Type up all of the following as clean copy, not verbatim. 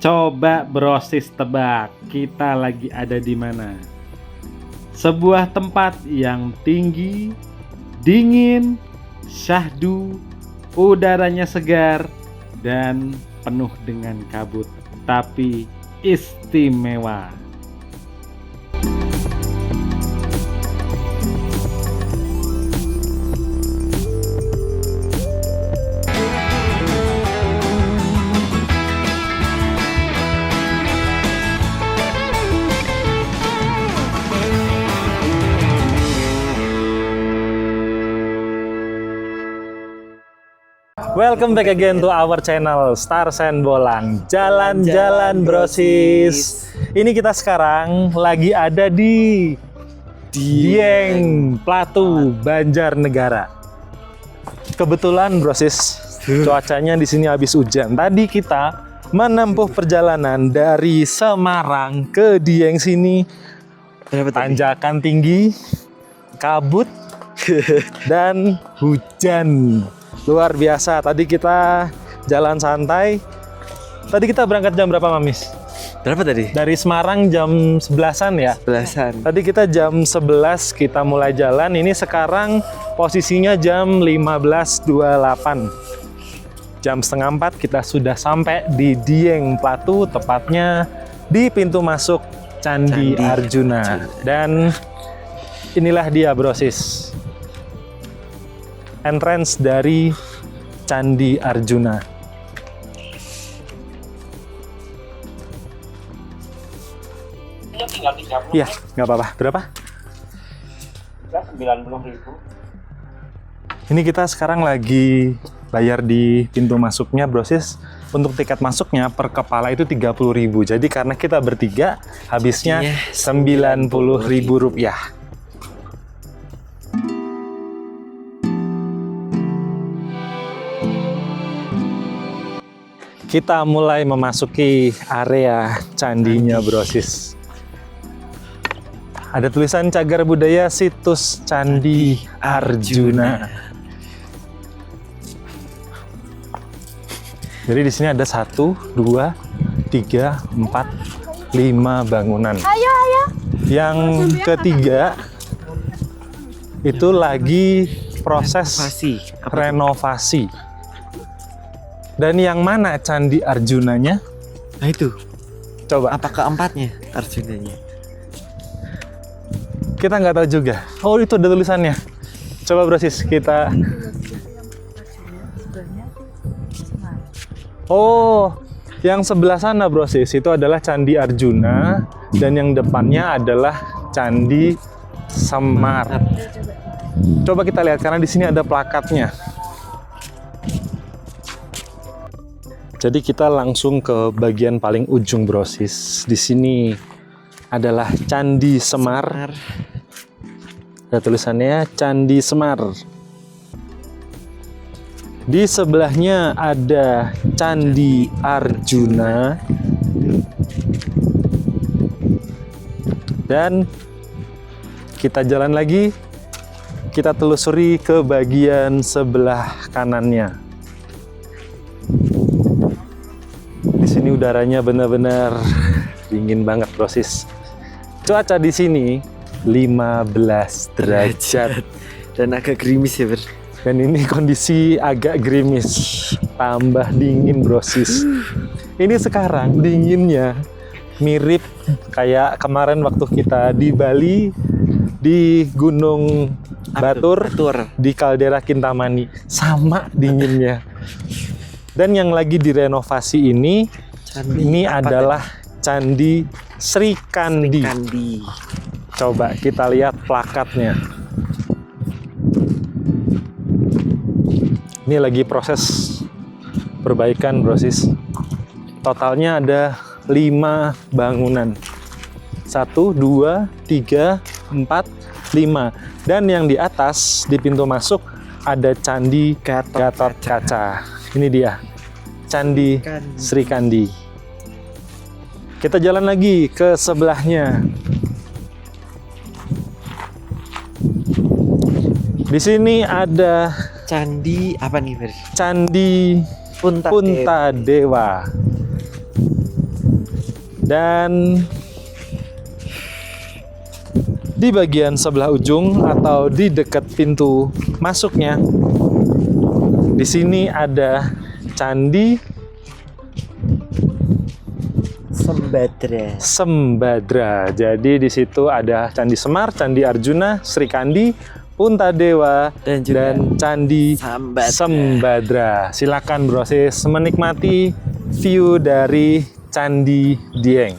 Coba brosis tebak, kita lagi ada di mana? Sebuah tempat yang tinggi, dingin, syahdu, udaranya segar, dan penuh dengan kabut, tapi istimewa. Welcome back again to our channel Stars and Bolang. Jalan-jalan brosis. Ini kita sekarang lagi ada di Dieng Platu, Banjarnegara. Kebetulan brosis, cuacanya di sini habis hujan. Tadi kita menempuh perjalanan dari Semarang ke Dieng sini. Tanjakan tinggi, kabut, dan hujan. Luar biasa. Tadi kita jalan santai. Tadi kita berangkat jam berapa, Mamis? Berapa tadi? Dari Semarang jam 11-an ya? 11-an. Tadi kita jam 11 kita mulai jalan. Ini sekarang posisinya jam 15.28. Jam setengah 4 kita sudah sampai di Dieng Platu, tepatnya di pintu masuk Candi Arjuna. Dan inilah dia brosis, entrance dari Candi Arjuna. Iya, nggak apa-apa. Berapa? 90.000. Ini kita sekarang lagi bayar di pintu masuknya, brosis. Untuk tiket masuknya per kepala itu 30.000. Jadi karena kita bertiga, habisnya 90.000 rupiah. Kita mulai memasuki area candinya, brosis. Ada tulisan cagar budaya situs Candi Arjuna. Jadi di sini ada 1, 2, 3, 4, 5 bangunan. Yang ketiga itu lagi proses renovasi. Dan yang mana Candi Arjunanya? Nah itu. Coba. Apa keempatnya Arjunanya? Kita nggak tahu juga. Oh, itu ada tulisannya. Coba brosis kita. Oh, yang sebelah sana brosis itu adalah Candi Arjuna. Dan yang depannya adalah Candi Semar. Coba kita lihat karena di sini ada plakatnya. Jadi kita langsung ke bagian paling ujung brosis. Di sini adalah Candi Semar. Ada tulisannya Candi Semar. Di sebelahnya ada Candi Arjuna. Dan kita jalan lagi. Kita telusuri ke bagian sebelah kanannya. Di sini udaranya benar-benar dingin banget, brosis. Cuaca di sini 15 derajat Dan agak gerimis ya, Ber. dan ini kondisi agak gerimis, tambah dingin, brosis. Ini sekarang dinginnya mirip kayak kemarin waktu kita di Bali di Gunung Batur, di Kaldera Kintamani, sama dinginnya. Dan yang lagi direnovasi ini adalah Candi Sri Kandi. Coba kita lihat plakatnya. Ini lagi proses perbaikan, brosis. Totalnya ada 5 bangunan. 1, 2, 3, 4, 5. Dan yang di atas, di pintu masuk, ada Candi Gatot Kaca. Ini dia, Candi Sri Kandi. Kita jalan lagi ke sebelahnya. Di sini ada Candi apa nih, Ber? Candi Puntadewa. Dan di bagian sebelah ujung atau di dekat pintu masuknya, di sini ada Candi Sembadra. Jadi di situ ada Candi Semar, Candi Arjuna, Sri Kandi, Puntadewa, dan Candi Sembadra. Silakan Brosis menikmati view dari Candi Dieng.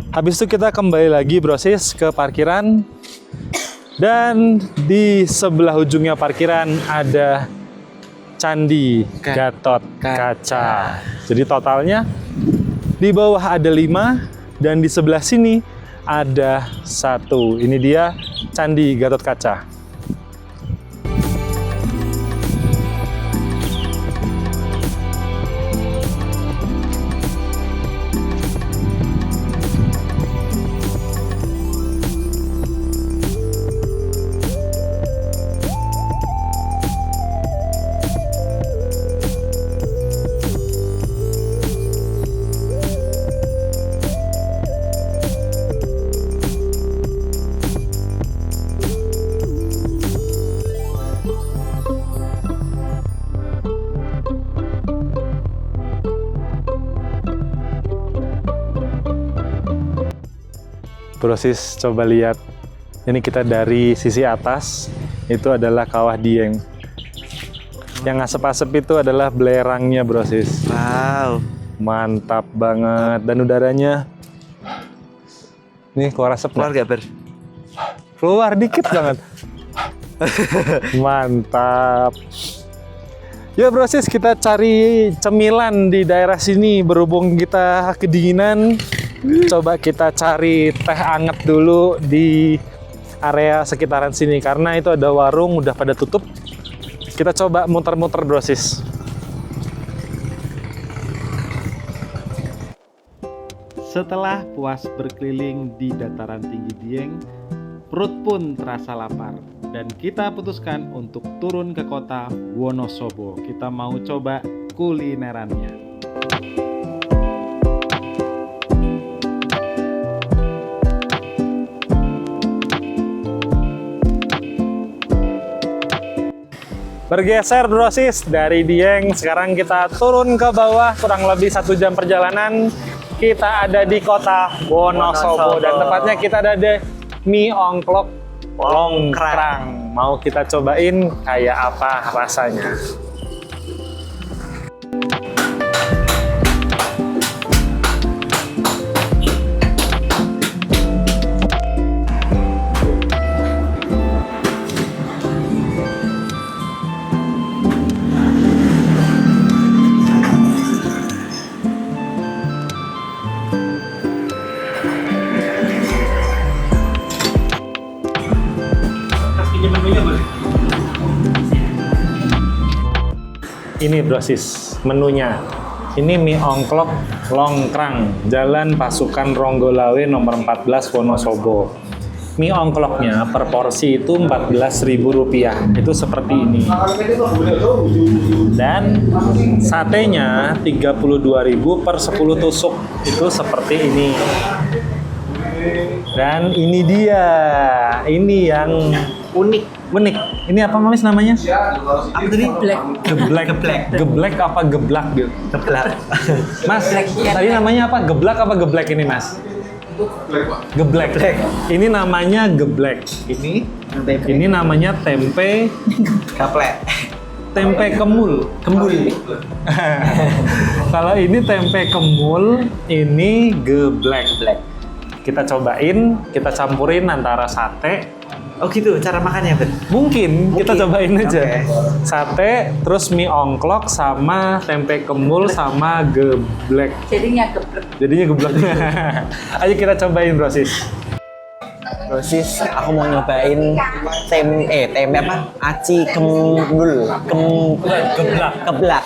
Habis itu kita kembali lagi Brosis ke parkiran, dan di sebelah ujungnya parkiran ada Candi Gatot Kaca. Jadi totalnya di bawah ada 5 dan di sebelah sini ada 1. Ini dia Candi Gatot Kaca. Brosis coba lihat, ini kita dari sisi atas, itu adalah Kawah Dieng. Yang asap-asap itu adalah belerangnya Brosis. Wow, Mantap banget, dan udaranya nih keluar asap keluar nggak? gak Ber? Keluar dikit banget. Mantap. Ya Brosis, kita cari cemilan di daerah sini, berhubung kita kedinginan. Coba kita cari teh anget dulu di area sekitaran sini, karena itu ada warung udah pada tutup. Kita coba muter-muter Brosis. Setelah puas berkeliling di dataran tinggi Dieng, perut pun terasa lapar dan kita putuskan untuk turun ke kota Wonosobo. Kita mau coba kulinerannya. Bergeser Brosis dari Dieng, sekarang kita turun ke bawah, kurang lebih 1 jam perjalanan. Kita ada di kota Wonosobo, dan tepatnya kita ada di mie ongklok Longkrang. Mau kita cobain kayak apa rasanya. Ini Brosis menunya. Ini mie ongklok Longkrang, Jalan Pasukan Ronggolawe nomor 14 Wonosobo. Mie ongkloknya per porsi itu Rp14.000. Itu seperti ini. Dan satenya Rp32.000 per 10 tusuk. Itu seperti ini. Dan ini dia. Ini yang unik. Unik. Ini apa Mamis namanya? Apa tadi? Geblek. Geblek apa geblak gitu? Geblak. Mas, tadi namanya apa? Geblak apa geblek ini Mas? Geblek. Ini namanya geblek. Ini namanya tempe Gaplek. tempe kemul. Kalau ini tempe kemul, ini geblek. Kita cobain, kita campurin antara sate. Oh gitu cara makannya, Bet? Mungkin kita Mungkin. cobain aja. Oke. Sate, terus mie ongklok sama tempe kemul sama geblek. Jadinya geblek. Jadinya geblek. Ayo kita cobain, Brosis. Rosis, aku mau nyobain tempe apa? Aci kemul. Keblak.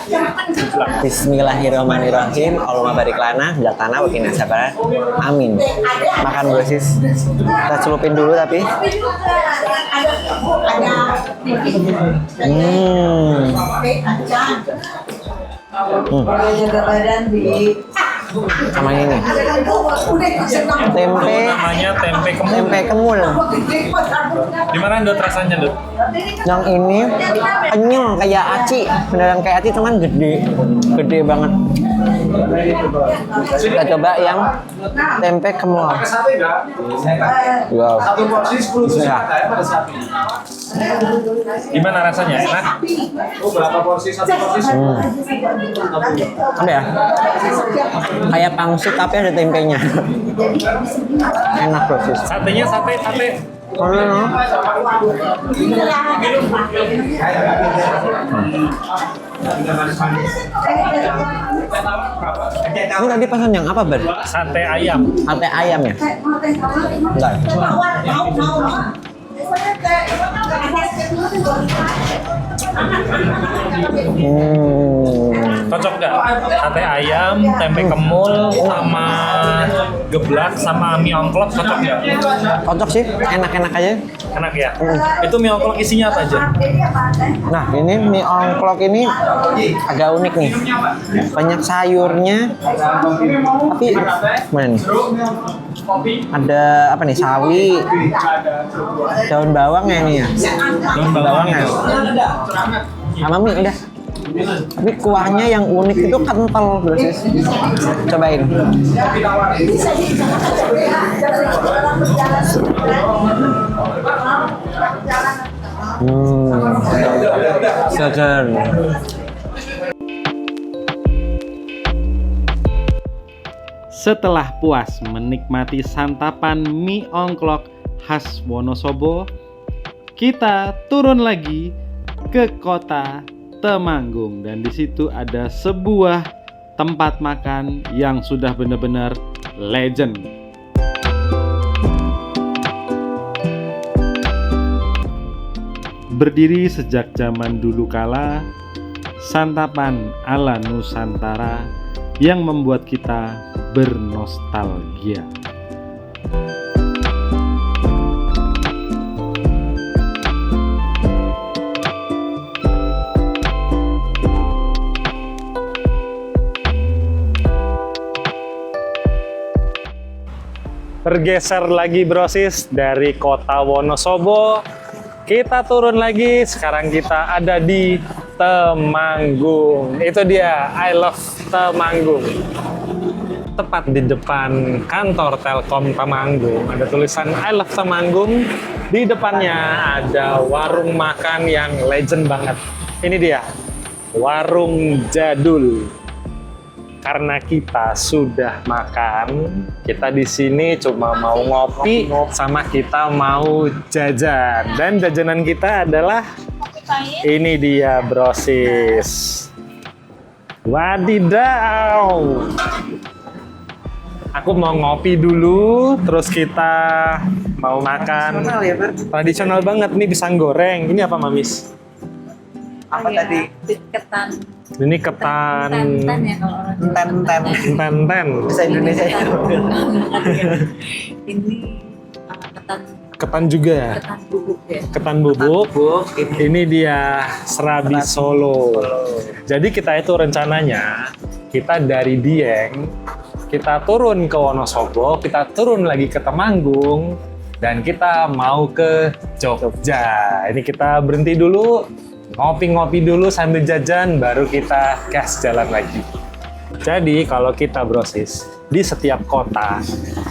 Bismillahirrahmanirrahim. Allahumma barik lana bil tanah wa qina azabannar. Amin. Makan Rosis. Kita celupin dulu tapi. Jaga badan di. Sama ini. Tempe. Namanya tempe kemul. Tempe kemul. Gimana Dot rasanya, Dot? Yang ini kenyal kayak aci, beneran kayak aci cuman gede banget. Kita coba yang tempe kemul. Wow. Bismillah. Gimana rasanya? Enak? Apa ya? Kayak pangsit tapi ada tempenya. Enak Rosis. Satenya sate. Ini tadi pesan yang apa, Bar? Sate ayam. Sate ayam ya? Enggak. Cocok nggak? Sate ayam, tempe kemul, sama geblak, sama mie ongklok cocok nggak? Cocok sih, enak-enak aja. Enak ya? Itu mie ongklok isinya apa aja? Nah, ini mie ongklok ini agak unik nih. Banyak sayurnya. Tapi mana nih? Ada apa nih? Sawi. Daun bawang ya ini ya? Daun bawang ya? Sama mie udah. Tapi kuahnya yang unik itu kental, Brosis. Cobain. Seger. Setelah puas menikmati santapan mie ongklok khas Wonosobo, kita turun lagi ke kota Temanggung, dan di situ ada sebuah tempat makan yang sudah benar-benar legend. Berdiri sejak zaman dulu kala, santapan ala Nusantara yang membuat kita bernostalgia. Bergeser lagi Brosis dari kota Wonosobo, kita turun lagi. Sekarang kita ada di Temanggung. Itu dia, I love Temanggung. Tepat di depan kantor Telkom Temanggung ada tulisan I love Temanggung. Di depannya ada warung makan yang legend banget. Ini dia, warung jadul. Karena kita sudah makan, kita di sini cuma mau ngopi sama kita mau jajan. Dan jajanan kita adalah ini dia Brosis. Wadidaw. Aku mau ngopi dulu, terus kita mau makan. Tradisional banget nih, pisang goreng. Ini apa Mamis? Apa tadi? Ketan. Ini ketan. Ten ya kalau orang Ten. Bahasa Indonesia ya. Ini ketan Ketan juga ya? ketan bubuk ya. Ketan bubuk. Ini dia serabi Solo. Jadi kita itu rencananya kita dari Dieng, kita turun ke Wonosobo, kita turun lagi ke Temanggung. dan kita mau ke Jogja. Ini kita berhenti dulu, ngopi-ngopi dulu sambil jajan, baru kita gas jalan lagi. Jadi kalau kita brosis, di setiap kota,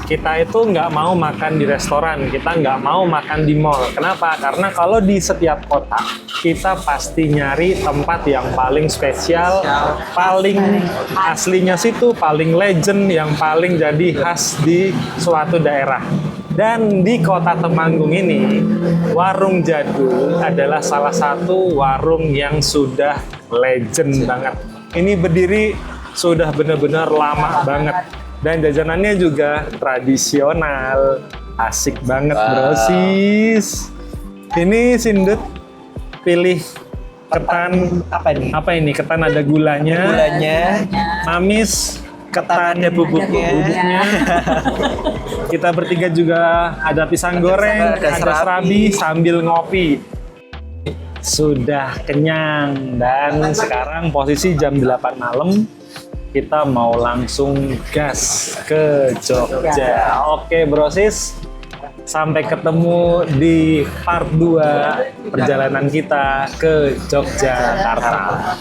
kita itu nggak mau makan di restoran, kita nggak mau makan di mall. Kenapa? Karena kalau di setiap kota, kita pasti nyari tempat yang paling spesial, paling aslinya situ, paling legend, yang paling jadi khas di suatu daerah. Dan di kota Temanggung ini, Warung Jadul adalah salah satu warung yang sudah legend banget. Ini berdiri sudah benar-benar lama banget. Dan jajanannya juga tradisional. Asik banget, brosis. Ini Sindut pilih ketan. Apa ini? Ketan ada gulanya. Mamis, ketan ada bubuknya. Kita bertiga juga ada pisang goreng, ada serabi sambil ngopi. Sudah kenyang dan sekarang posisi jam 8 malam. Kita mau langsung gas ke Jogja. Oke, brosis. Sampai ketemu di part 2 perjalanan kita ke Yogyakarta.